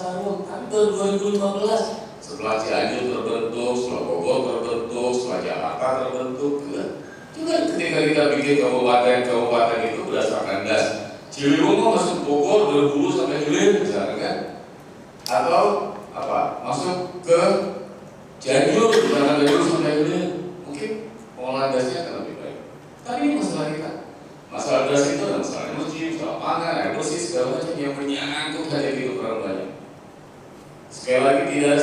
Citarum, tapi baru 2015 setelah Cianjur terbentuk, setelah Bogor terbentuk, setelah Jakarta terbentuk, kan? Juga ketika kita bikin kabupaten itu berdasarkan das. Ciliwung mau masuk Bogor dari hulu sampai hilir misalnya kan? Atau apa? Masuk ke Cianjur dari hulu sampai hilir, mungkin pengolahan dasnya akan lebih baik. Tapi ini masalah kita. Masalah das itu adalah masalah energi, masalah pangan, air bersih segala macam yang menyangkut hajat hidup orang banyak. Sekali lagi tidak ada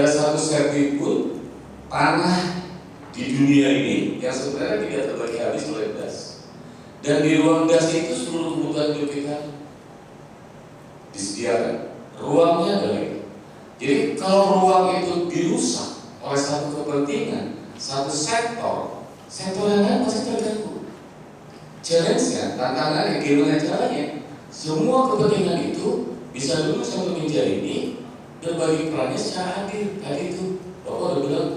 satu senti pun tanah di dunia ini yang sebenarnya tidak terbagi habis oleh das. Dan di ruang das itu seluruh kebutuhan hidup kita disediakan. Ruangnya adalah itu. Jadi kalau ruang itu dirusak oleh satu kepentingan, satu sektor yang lain pasti terganggu. Challenge-nya, tantangannya, gimana caranya? Semua kepentingan itu bisa dulu satu meja ini berbagi perannya secara adil. Tadi itu Bapak udah bilang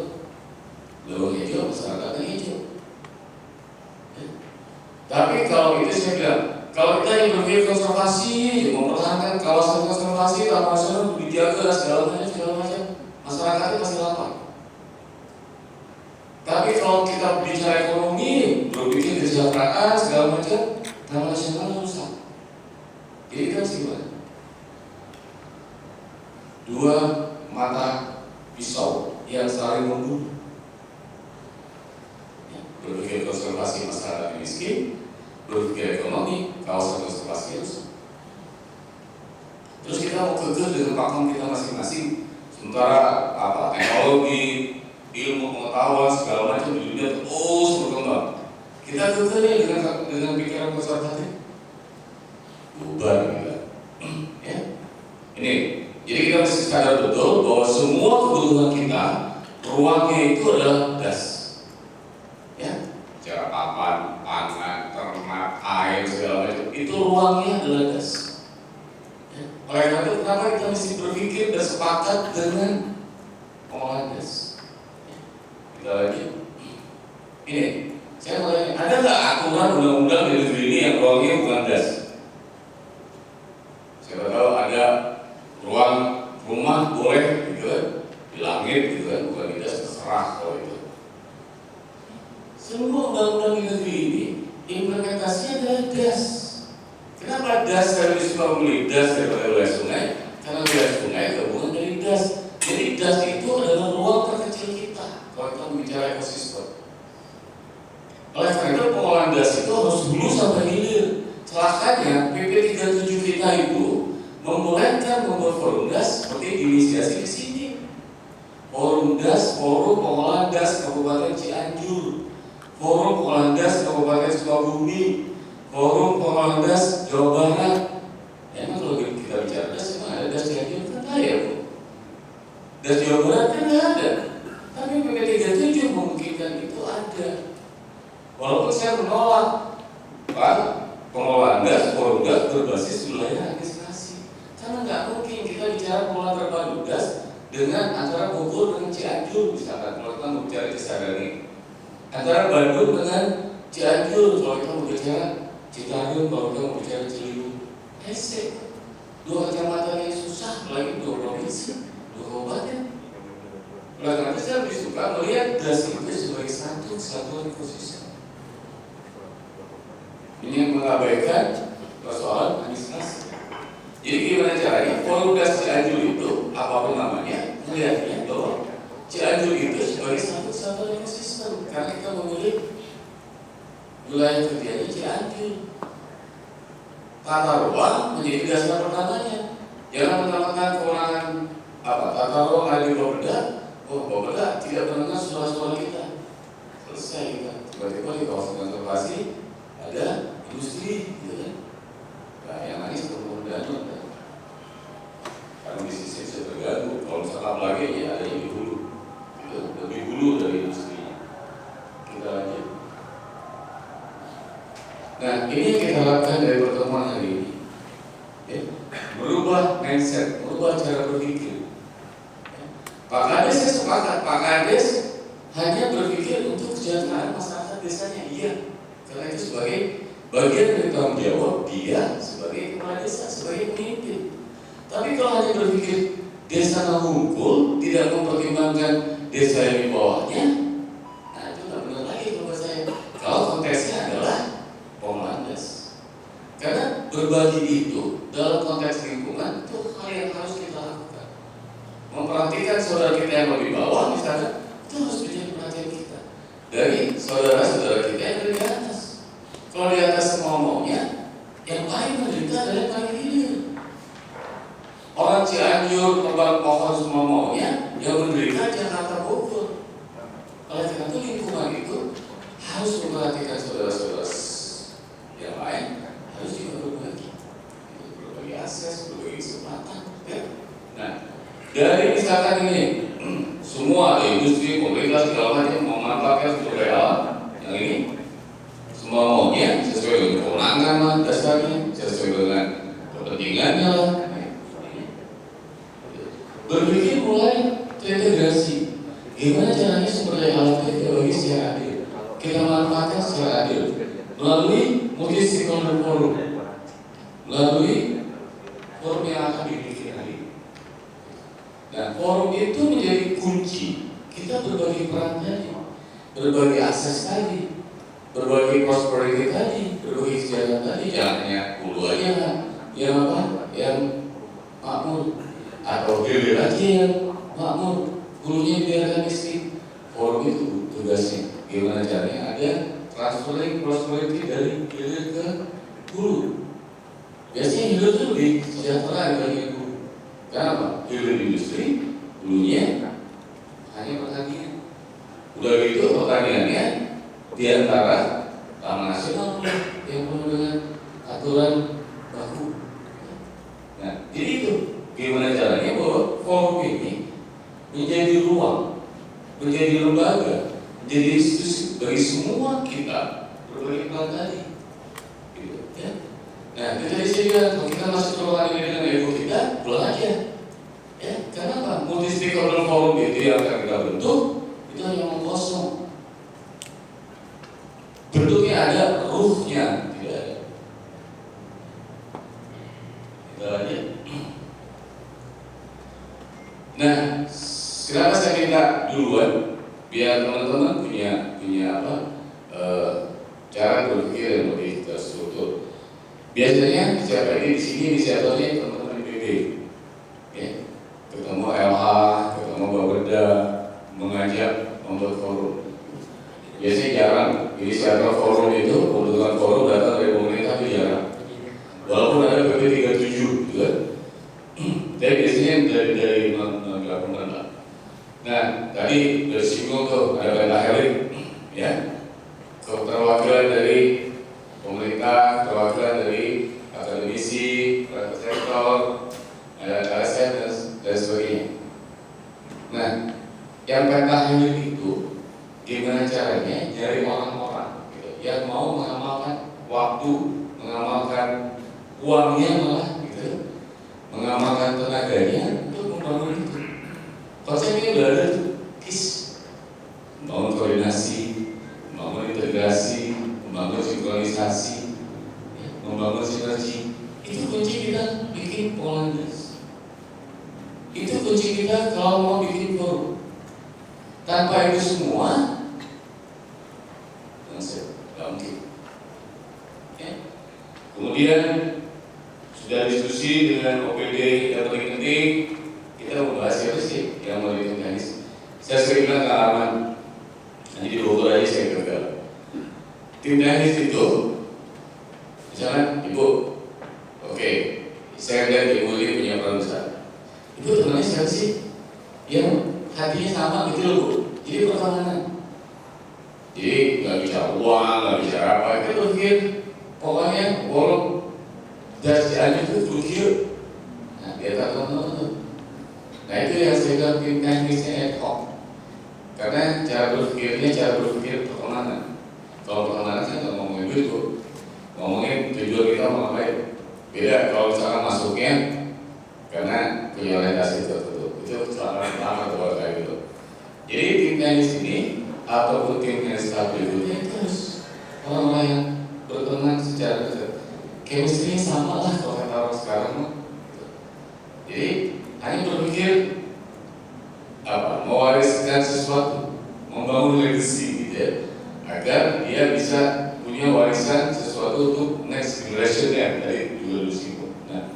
lewang hijau, masyarakatnya hijau. Tapi kalau itu saya bilang, kalau kita yang berpikir konservasi, yang mempertahankan kawasan konservasi, taman nasional dijaga segala macam, masyarakatnya pasti lapar. Tapi kalau kita bicara ekonomi, berpikir kesejahteraan segala macam, taman nasional rusak. Jadi kan gimana? Dua mata pisau yang saling membunuh. Berpikir konservasi masyarakat miskin, berpikir ekonomi, kawasan konservasi rusak. Terus kita mau kekeh dengan pakem kita masing-masing, sementara teknologi, ilmu pengetahuan segala macam di dunia terus berkembang. Kita kekeh dengan pikiran konservatif, bubar gitu. Ya, ini. Jadi kita mesti sadar betul bahwa semua kebutuhan kita ruangnya itu adalah das. Ya, cara papan, pangan, ternak, air segala macam itu ruangnya adalah das. Ya. Oleh karena itu kenapa kita mesti berpikir dan sepakat dengan pengolahan das. Ya. Kita lagi. Ini, saya mau tanya, ada nggak aturan undang-undang di negeri ini yang ruangnya bukan das? Siapa tahu ada ruang rumah boleh gitu kan, di langit gitu kan, bukan di das, terserah kalau itu. Semua undang-undang di negeri ini implementasinya adalah das. Kenapa das saya lebih suka memilih das daripada wilayah sungai? Karena wilayah sungai gabungan dari das. Jadi das itu adalah ruang terkecil kita kalau kita bicara ekosistem. Oleh karena itu pengolahan das itu harus hulu sampai hilir. Celakanya PP 37 kita itu membolehkan membuat forum das seperti diinisiasi di sini. Forum das, forum pengolahan das Kabupaten Cianjur, forum pengolahan das Kabupaten Sukabumi, forum pengolahan das Jawa Barat. Emang kalau kita bicara das, emang ada das Cianjur kan ada Bu. Das Jawa Barat kan ada. Tapi PP 37 memungkinkan itu ada. Walaupun saya menolak pengolahan das, forum das berbasis wilayah administrasi. Karena nggak mungkin kita bicara pengolahan terpadu das dengan antara Bogor dengan Cianjur misalkan kalau kita mau bicara Cisadane, antara Bandung dengan Cianjur kalau kita mau bicara Citarum, kalau kita mau bicara Ciliwung. Dua kecamatan yang susah, lagi dua provinsi, dua kabupaten. Oleh karena itu saya lebih suka melihat das itu sebagai satu kesatuan ekosistem. Ini yang mengabaikan persoalan administrasi. Jadi gimana caranya? Forum das Cianjur itu apapun namanya, melihatnya bahwa Cianjur itu sebagai satu kesatuan ekosistem karena kita memilih wilayah kerjanya Cianjur. Tata ruang menjadi dasar pertamanya. Jangan mentang-mentang kewenangan tata ruang ada di Bapeda, Bapeda tidak mendengar suara-suara kita. Selesai kita. Tiba-tiba di kawasan konservasi ada industri, gitu kan? Nah, yang manis kemudian karena bisnisnya bisa terganggu. Kalau misalkan lagi ya ada yang di hulu, gitu, lebih hulu dari industrinya. Kita lanjut. Nah, ini yang kita lakukan dari pertemuan hari ini. Ya, merubah mindset, merubah cara berpikir. Ya. Pak Kades saya sepakat, Pak Kades hanya berpikir untuk kesejahteraan masyarakat desanya, iya. Karena itu sebagai bagian dari tanggung jawab dia sebagai kepala desa, sebagai pemimpin. Tapi kalau hanya berpikir desa Nahungkul, tidak mempertimbangkan desa yang di bawahnya, nah itu nggak benar lagi kalau saya. Kalau konteksnya adalah Pomlandas. Karena berbagi itu dalam konteks lingkungan itu hal yang harus kita lakukan. Memperhatikan saudara kita yang lebih bawah misalnya, itu harus menjadi perhatian kita. Dari saudara-saudara kita yang ada di atas. Kalau di atas semua maunya, yang paling menderita adalah yang paling hilir. Orang Cianjur, Kembang Pohon semua maunya, yang menderita Jakarta Bogor. Oleh karena itu lingkungan itu harus memperhatikan saudara-saudara yang lain, harus juga berbagi akses, berbagi kesempatan. Ya? Nah, dari misalkan ini, semua industri, pemerintah segala macam memanfaatkan sumber daya alam yang ini, semua maunya sesuai dengan kewenangan lah dasarnya, sesuai dengan kepentingannya lah. Berpikir mulai terintegrasi. Gimana caranya sumber daya alam kita bagi secara adil? Kita manfaatkan secara adil melalui multi stakeholder forum, melalui forum yang akan dibikin hari. Nah, forum itu menjadi kunci kita berbagi peran tadi, berbagi akses tadi, berbagi prosperity tadi, berbagi kesejahteraan tadi. Jangan hanya hulu aja yang apa, yang makmur, atau hilir aja yang makmur, hulunya biarkan miskin. Forum itu tugasnya gimana caranya ada transferring prosperity dari hilir ke hulu. Biasanya hilir itu lebih sejahtera dibanding hulu. Kenapa? Hilir industri, hulunya hanya pertanian. Udah gitu pertaniannya di antara taman nasional yang penuh dengan aturan baku. Nah, jadi itu gimana caranya bahwa forum ini menjadi ruang, menjadi lembaga, menjadi institusi bagi semua kita berbagi peran tadi. Gitu, ya. Nah, kita di sini kalau kita masuk ke ruangan ini dengan ego kita, pulang aja. Ya, karena apa? Multi stakeholder forum itu yang akan kita bentuk itu hanya mengkosong. Bentuknya ada, ruhnya tidak ada. Kita aja. Nah, kenapa saya minta duluan? Biar teman-teman punya apa? Cara berpikir yang lebih terstruktur. Biasanya siapa ini di sini inisiatornya teman-teman IPB, ya, ketemu LH, ketemu Bapeda, mengajak membuat forum. Biasanya jarang inisiator forum itu, pembentukan forum datang dari pemerintah itu jarang. Walaupun ada PP 37, gitu kan. Tapi biasanya dari non-government lah. Nah, tadi dari singgung tuh ada pentahelik, ya, keterwakilan dari pemerintah, keterwakilan dari akademisi, private sektor, ada LSM dan sebagainya. Nah, yang pentahelik itu gimana caranya dari orang-orang gitu, yang mau mengamalkan waktu, mengamalkan uangnya malah gitu, mengamalkan tenaganya untuk membangun itu. Konsepnya udah ada tuh, KIS, membangun koordinasi, membangun integrasi, membangun sinkronisasi, membangun sinergi. Itu kunci kita bikin Pomlandas. Itu kunci kita kalau mau bikin forum. Tanpa itu semua, nggak mungkin. Ya. Kemudian sudah diskusi dengan OPD yang paling penting, kita membahas siapa sih yang mau tim teknis. Saya sering bilang ke Arman, nanti di Bogor aja saya gagal. Tim teknis itu, misalnya Ibu, oke, saya lihat Ibu ini punya peran besar. Ibu temannya siapa sih? Yang hatinya sama gitu loh Bu. Jadi pertemanan. Jadi nggak bicara uang, nggak bicara apa. Kita berpikir pokoknya forum jas aja itu berpikir. Nah, dia tak tahu. Nah itu yang saya bilang tim teknisnya ad hoc. Karena cara berpikir pertemanan. Kalau pertemanan kan nggak ngomongin duit Bu, ngomongin tujuan kita mau ngapain. Beda kalau misalkan masuknya karena punya orientasi tertentu. Itu cara pertama atau kayak gitu. Jadi tim teknis ini ataupun tim teknis berikutnya itu harus orang-orang yang berteman secara chemistry sama lah kalau kata orang sekarang. Jadi hanya berpikir mewariskan sesuatu, membangun legacy gitu ya, agar dia bisa punya warisan sesuatu untuk next generation ya dari dulu sih. Nah,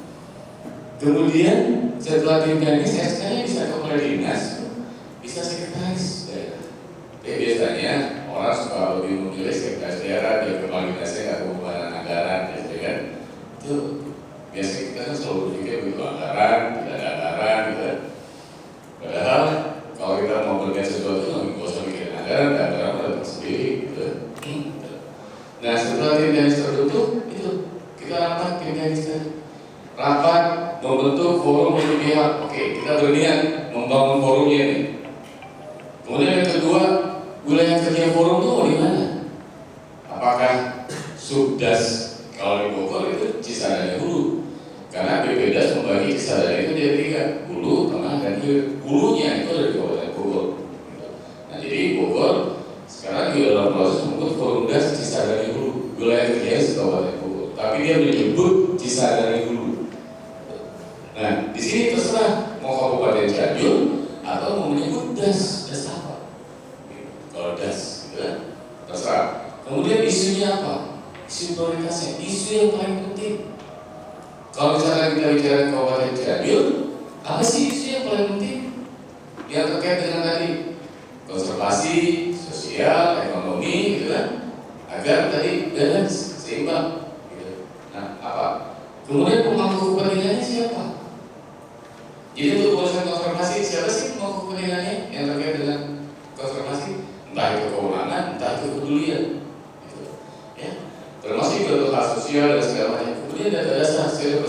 kemudian setelah tim teknis, SK-nya bisa kepala dinas, bisa sekretaris daerah. Biasanya orang suka lebih memilih sekretaris daerah, dia kepala dinasnya nggak kemana anggaran, gitu kan? Itu biasanya kita kan selalu berpikir begitu anggaran, tidak ada anggaran, gitu. Padahal kalau kita mau berbuat sesuatu, nggak usah mikirin anggaran, anggaran udah sendiri, gitu. Nah setelah tim teknis terbentuk, itu kita rapat tim teknis rapat membentuk forum untuk pihak. Oke, kita berniat membangun forumnya ini. Kemudian yang kedua, wilayah kerja forum itu mau di mana? Apakah Subdas kalau di Bogor itu Cisadane Hulu? Karena BPDAS membagi Cisadane itu jadi 3, Hulu, Tengah, dan Hilir. Hulunya itu ada di Kabupaten Bogor. Nah jadi Bogor sekarang juga dalam proses membentuk forum das Cisadane Hulu. Wilayah kerja di Kabupaten Bogor, tapi dia menyebut Cisadane Hulu. Nah di sini terserah mau Kabupaten Cianjur atau mau menyebut das apa? Kalau das, gitu kan? Terserah. Kemudian isunya apa? Isu prioritasnya, isu yang paling penting. Kalau misalnya kita bicara Kabupaten Cianjur, apa sih isu yang paling penting? Yang terkait dengan tadi konservasi, sosial, ekonomi, gitu kan? Agar tadi balance, seimbang. Gitu. Nah, apa? Kemudian pemangku kepentingannya siapa? Jadi untuk urusan konservasi, siapa sih pemangku kepentingannya yang terkait dengan konservasi? Entah itu kewenangan, entah itu kepedulian. Gitu. Ya. Termasuk juga hal sosial dan segala macam. Kemudian data dasar hasil